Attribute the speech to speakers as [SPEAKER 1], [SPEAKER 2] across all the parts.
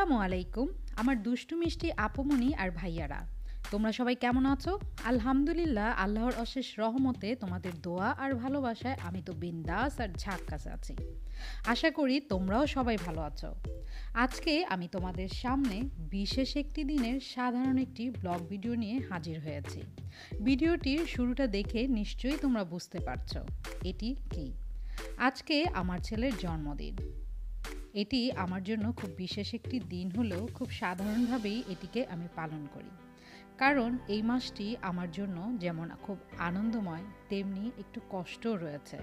[SPEAKER 1] আসসালামু আলাইকুম আমার দুষ্টু মিষ্টি আপুমনি আর ভাইয়ারা। তোমরা সবাই কেমন আছো? আলহামদুলিল্লাহ, আল্লাহর অশেষ রহমতে তোমাদের দোয়া আর ভালোবাসায় আমি তো বিন্দাস আর ঝাক্কাস আছি। আশা করি তোমরাও সবাই ভালো আছো। আজকে আমি তোমাদের সামনে বিশেষ একটি দিনের সাধারণ একটি ব্লগ ভিডিও নিয়ে হাজির হয়েছি। ভিডিওটির শুরুটা দেখে নিশ্চয়ই তোমরা বুঝতে পারছো এটি কি। আজকে আমার ছেলের জন্মদিন। এটি আমার জন্য খুব বিশেষ একটি দিন হলেও খুব সাধারণভাবেই এটিকে আমি পালন করি, কারণ এই মাসটি আমার জন্য যেমন খুব আনন্দময় তেমনি একটু কষ্টও রয়েছে,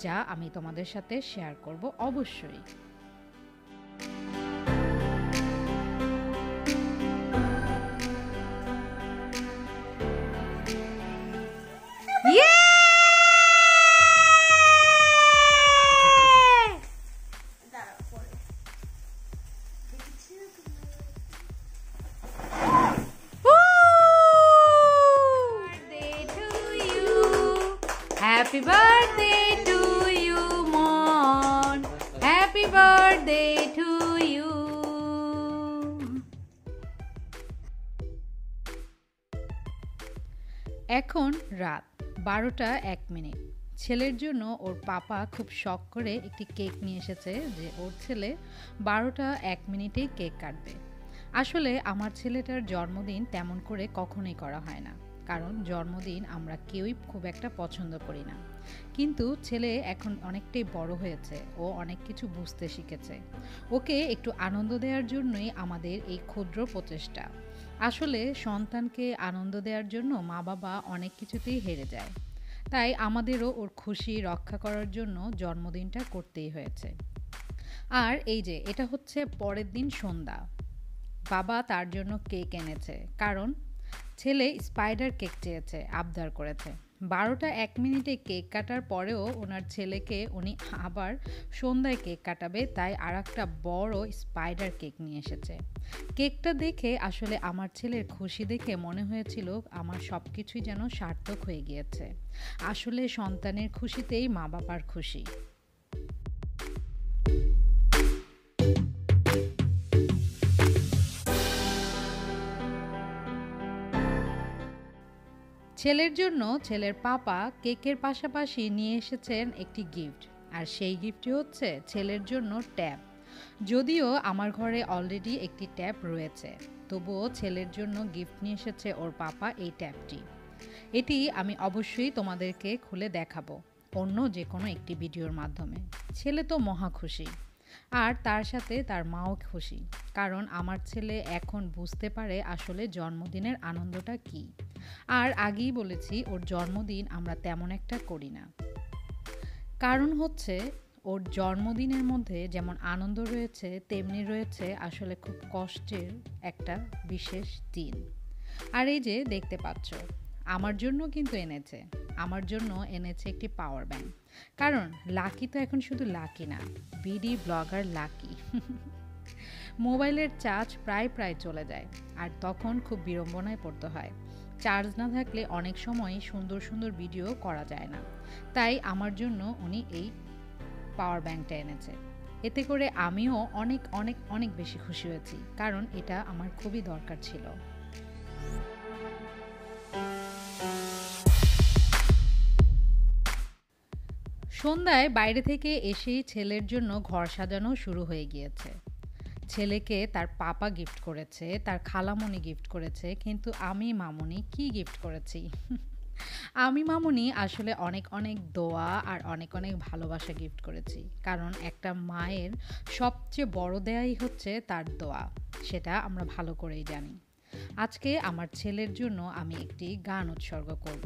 [SPEAKER 1] যা আমি তোমাদের সাথে শেয়ার করব অবশ্যই। Happy birthday to you, Mon. Happy birthday to you. এখন রাত 12:01। ছেলের জন্য ওর পাপা খুব শখ করে একটি কেক নিয়ে এসেছে যে ওর ছেলে 12:01 কেক কাটবে। আসলে আমার ছেলেটার জন্মদিন তেমন করে কখনোই করা হয় না, কারণ জন্মদিন আমরা কেউই খুব একটা পছন্দ করি না। কিন্তু ছেলে এখন অনেকটাই বড় হয়েছে, ও অনেক কিছু বুঝতে শিখেছে। ওকে একটু আনন্দ দেওয়ার জন্যই আমাদের এই ক্ষুদ্র প্রচেষ্টা। আসলে সন্তানকে আনন্দ দেওয়ার জন্য মা বাবা অনেক কিছুতেই হেরে যায়, তাই আমাদেরও ওর খুশি রক্ষা করার জন্য জন্মদিনটা করতেই হয়েছে। আর এই যে এটা হচ্ছে পরের দিন সন্ধ্যা, বাবা তার জন্য কেক এনেছে, কারণ ছেলে স্পাইডার কেক চেয়েছে, আবদার করেছে। 12:01 কেক কাটার পরেও ওনার ছেলেকে উনি আবার সন্ধ্যায় কেক কাটাবে, তাই আর একটা বড় স্পাইডার কেক নিয়ে এসেছে। কেকটা দেখে আসলে আমার ছেলের খুশি দেখে মনে হয়েছিল আমার সব কিছুই যেন সার্থক হয়ে গিয়েছে। আসলে সন্তানের খুশিতেই মা বাবার খুশি। ছেলের জন্য ছেলের পাপা কেকের পাশাপাশি নিয়ে এসেছেন একটি গিফট, আর সেই গিফটটি হচ্ছে ছেলের জন্য ট্যাব। যদিও আমার ঘরে অলরেডি একটি ট্যাব রয়েছে, তবুও ছেলের জন্য গিফট নিয়ে এসেছে ওর পাপা এই ট্যাবটি। এটি আমি অবশ্যই তোমাদেরকে খুলে দেখাবো অন্য যে কোনো একটি ভিডিওর মাধ্যমে। ছেলে তো মহা খুশি, আর তার সাথে তার মাও খুশি, কারণ আমার ছেলে এখন বুঝতে পারে আসলে জন্মদিনের আনন্দটা কী। আর আগেই বলেছি ওর জন্মদিন আমরা তেমন একটা করি না, কারণ হচ্ছে ওর জন্মদিনের মধ্যে যেমন আনন্দ রয়েছে তেমনি রয়েছে আসলে খুব কষ্টের একটা বিশেষ দিন। আর এই যে দেখতে পাচ্ছ আমার জন্য কিন্তু এনেছে, আমার জন্য এনেছে একটি পাওয়ার ব্যাংক, কারণ লাকি তো এখন শুধু লাকি না, বিডি ব্লগার লাকি। মোবাইলের চার্জ প্রায় চলে যায়, আর তখন খুব বিড়ম্বনায় পড়তে হয়। চার্জ না থাকলে অনেক সময় সুন্দর সুন্দর ভিডিও করা যায় না, তাই আমার জন্য উনি এই পাওয়ার ব্যাংকটা এনেছে। এতে করে আমিও অনেক অনেক অনেক বেশি খুশি হয়েছি, কারণ এটা আমার খুবই দরকার ছিল। সন্ধ্যায় বাইরে থেকে এসেই ছেলের জন্য ঘর সাজানো শুরু হয়ে গিয়েছে। ছেলেকে তার পাপা গিফট করেছে, তার খালামণি গিফট করেছে, কিন্তু আমি মামুনি কি গিফট করেছি? আমি মামুনি আসলে অনেক অনেক দোয়া আর অনেক অনেক ভালোবাসা গিফট করেছি, কারণ একটা মায়ের সবচেয়ে বড় দেয়াই হচ্ছে তার দোয়া, সেটা আমরা ভালো করেই জানি। আজকে আমার ছেলের জন্য আমি একটি গান উৎসর্গ করব,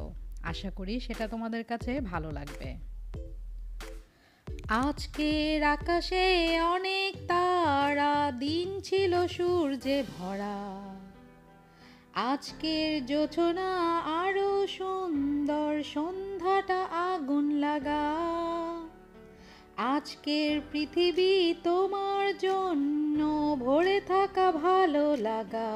[SPEAKER 1] আশা করি সেটা তোমাদের কাছে ভালো লাগবে। আজকের আকাশে অনেক তারা, দিন ছিল সূর্যে ভরা। আজকের জোছনা আরো সুন্দর, সন্ধ্যাটা আগুন লাগা। আজকের পৃথিবী তোমার জন্য ভরে থাকা ভালো লাগা।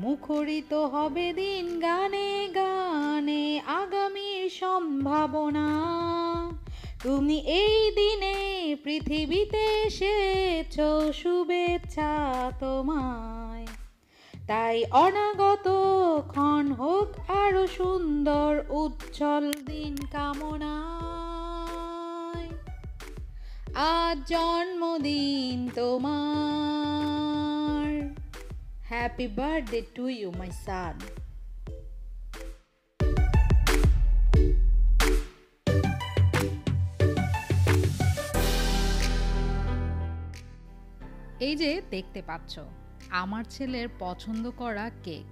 [SPEAKER 1] মুখরিত হবে দিন গানে গানে আগামীর সম্ভাবনা। তুমি এই দিনে পৃথিবীতে এসেছো, শুভেচ্ছা তোমায়। তাই অনাগত ক্ষণ হোক আরো সুন্দর, উজ্জ্বল দিন কামনায়। আজ জন্মদিন তোমার, happy birthday to you my son. এই যে দেখতে পাচ্ছ আমার ছেলের পছন্দ করা কেক।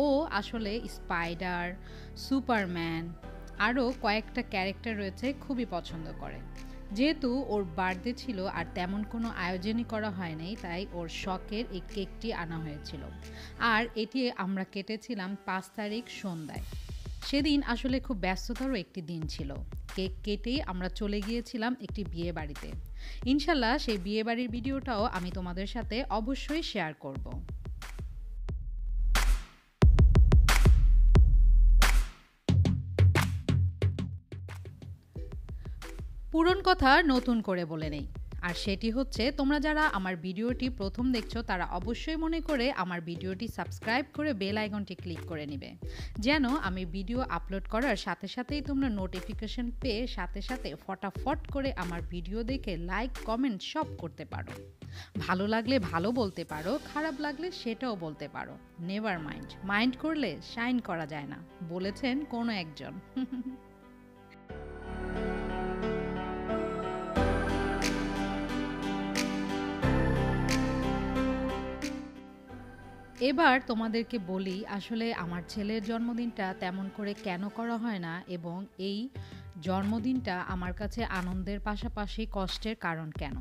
[SPEAKER 1] ও আসলে স্পাইডার, সুপারম্যান আরও কয়েকটা ক্যারেক্টার রয়েছে খুবই পছন্দ করে। যেহেতু ওর বার্থডে ছিল আর তেমন কোনো আয়োজনই করা হয়নি, তাই ওর শখের এই কেকটি আনা হয়েছিল। আর এটি আমরা কেটেছিলাম 5 তারিখ সন্ধ্যায়। সেদিন আসলে খুব ব্যস্ততারও একটি দিন ছিল। কেক কেটেই আমরা চলে গিয়েছিলাম একটি বিয়ে বাড়িতে। ইনশাল্লাহ সেই বিয়ে বাড়ির ভিডিওটাও আমি তোমাদের সাথে অবশ্যই শেয়ার করব। পুরন কথা নতুন করে বলে নেই, আর সেটি হচ্ছে তোমরা যারা আমার ভিডিওটি প্রথম দেখছো তারা অবশ্যই মনে করে আমার ভিডিওটি সাবস্ক্রাইব করে বেল আইকনটি ক্লিক করে নেবে, যেন আমি ভিডিও আপলোড করার সাথে সাথেই তোমরা নোটিফিকেশন পেয়ে সাথে সাথে ফটাফট করে আমার ভিডিও দেখে লাইক কমেন্ট সব করতে পারো। ভালো লাগলে ভালো বলতে পারো, খারাপ লাগলে সেটাও বলতে পারো। নেভার মাইন্ড, মাইন্ড করলে শাইন করা যায় না, বলেছেন কোনো একজন। এবার তোমাদেরকে বলি আসলে আমার ছেলের জন্মদিনটা তেমন করে কেন করা হয় না, এবং এই জন্মদিনটা আমার কাছে আনন্দের পাশাপাশি কষ্টের কারণ কেন।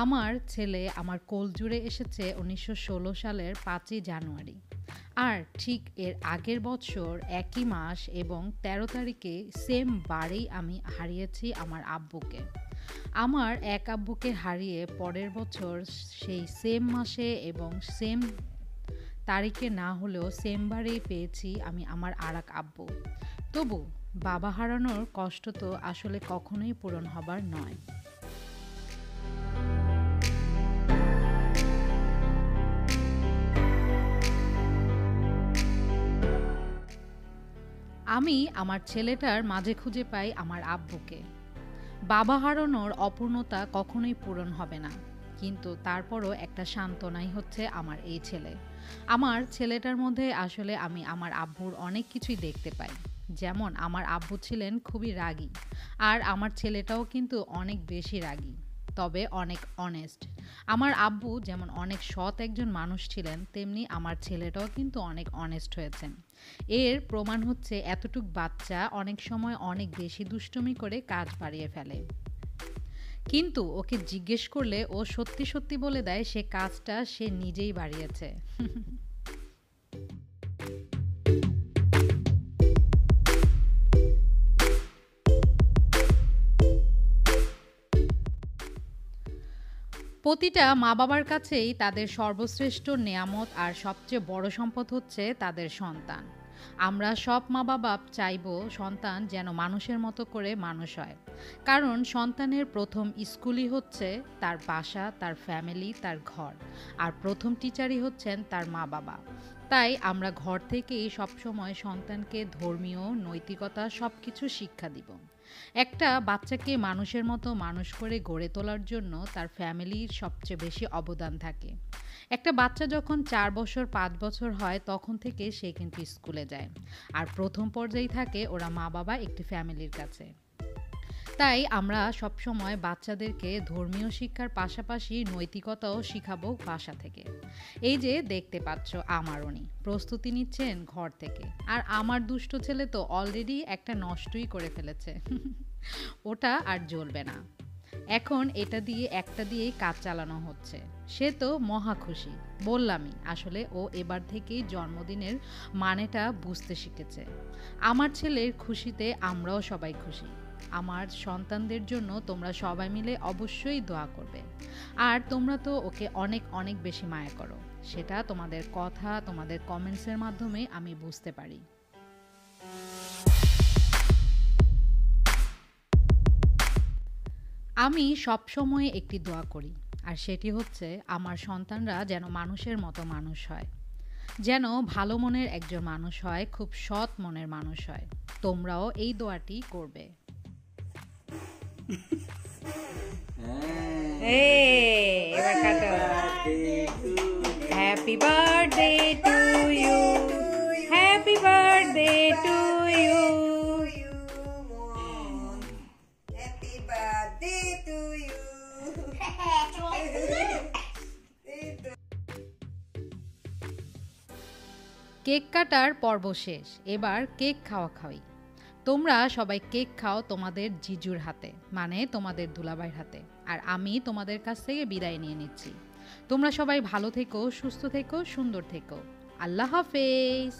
[SPEAKER 1] আমার ছেলে আমার কোল জুড়ে এসেছে 1916 সালের 5ই জানুয়ারি। আর ঠিক এর আগের বছর একই মাস এবং 13 তারিখে সেম বারেই আমি হারিয়েছি আমার আব্বুকে। আমার এক আব্বুকে হারিয়ে পরের বছর সেই সেম মাসে এবং সেম তারিখে না হলেও সেমবারেই পেয়েছি আমি আমার আরেক আব্বু। তবু বাবা হারানোর কষ্ট তো আসলে কখনোই পূরণ হবার নয়। আমি আমার ছেলেটার মাঝে খুঁজে পাই আমার আব্বুকে। বাবা হারানোর অপূর্ণতা কখনোই পূরণ হবে না, কিন্তু তারপরও একটা সান্ত্বনাই হচ্ছে আমার এই ছেলে। আমার ছেলেটার মধ্যে আসলে আমি আমার আব্বুর অনেক কিছুই দেখতে পাই। যেমন আমার আব্বু ছিলেন খুবই রাগী, আর আমার ছেলেটাও কিন্তু অনেক বেশি রাগী, তবে অনেক অনেস্ট। আমার আব্বু যেমন অনেক সৎ একজন মানুষ ছিলেন, তেমনি আমার ছেলেটাও কিন্তু অনেক অনেস্ট হয়েছেন। এর প্রমাণ হচ্ছে এতটুক বাচ্চা অনেক সময় অনেক বেশি দুষ্টুমি করে কাজ বাড়িয়ে ফেলে, কিন্তু ওকে জিজ্ঞেস করলে ও সত্যি সত্যি বলে দেয় সে কাজটা সে নিজেই বাড়িয়েছে। প্রতিটা মা বাবার কাছেই তাদের সর্বশ্রেষ্ঠ নেয়ামত আর সবচেয়ে বড় সম্পদ হচ্ছে তাদের সন্তান। আমরা সব মা বাবা চাইব সন্তান যেন মানুষের মতো করে মানুষ হয়, কারণ সন্তানের প্রথম স্কুলই হচ্ছে তার বাসা, তার ফ্যামিলি, তার ঘর, আর প্রথম টিচারই হচ্ছেন তার মা বাবা। তাই আমরা ঘর থেকেই সবসময় সন্তানকে ধর্মীয়, নৈতিকতা সব কিছু শিক্ষা দিব। একটা বাচ্চাকে মানুষের মতো মানুষ করে গড়ে তোলার জন্য তার ফ্যামিলির সবচেয়ে বেশি অবদান থাকে। একটা বাচ্চা যখন 4 বছর 5 বছর হয় তখন থেকে সে কিন্তু স্কুলে যায়, আর প্রথম পর্যায়ে থাকে ওরা মা বাবা একটি ফ্যামিলির কাছে। তাই আমরা সবসময় বাচ্চাদেরকে ধর্মীয় শিক্ষার পাশাপাশি নৈতিকতাও শিখাবো বাসা থেকে। এই যে দেখতে পাচ্ছ আমার উনি প্রস্তুতি নিচ্ছেন ঘর থেকে, আর আমার দুষ্ট ছেলে তো অলরেডি একটা নষ্টই করে ফেলেছে। ওটা আর জ্বলবে না, এখন এটা দিয়ে একটা দিয়েই কাজ চালানো হচ্ছে। সে তো মহা খুশি। বললামই আসলে ও এবার থেকেই জন্মদিনের মানেটা বুঝতে শিখেছে। আমার ছেলের খুশিতে আমরাও সবাই খুশি। আমার সন্তানদের জন্য তোমরা সবাই মিলে অবশ্যই দোয়া করবে। আর তোমরা তো ওকে অনেক অনেক বেশি মায়া করো, সেটা তোমাদের কথা, তোমাদের কমেন্টসের মাধ্যমে আমি বুঝতে পারি। আমি সবসময় একটি দোয়া করি, আর সেটি হচ্ছে আমার সন্তানরা যেন মানুষের মতো মানুষ হয়, যেন ভালো মনের একজন মানুষ হয়, খুব সৎ মনের মানুষ হয়। তোমরাও এই দোয়াটি করবে। এবার কাটো। Happy birthday to you, happy birthday to you.
[SPEAKER 2] Happy birthday to you.
[SPEAKER 1] Cake কাটার পর্ব শেষ, এবার কেক খাওয়া খাওয়াই। তোমরা সবাই কেক খাও তোমাদের জিজুর হাতে, মানে তোমাদের দুলাভাইয়ের হাতে। আর আমি তোমাদের কাছ থেকে বিদায় নিয়ে নিচ্ছি। তোমরা সবাই ভালো থেকো, সুস্থ থেকো, সুন্দর থেকো। আল্লাহ হাফেজ।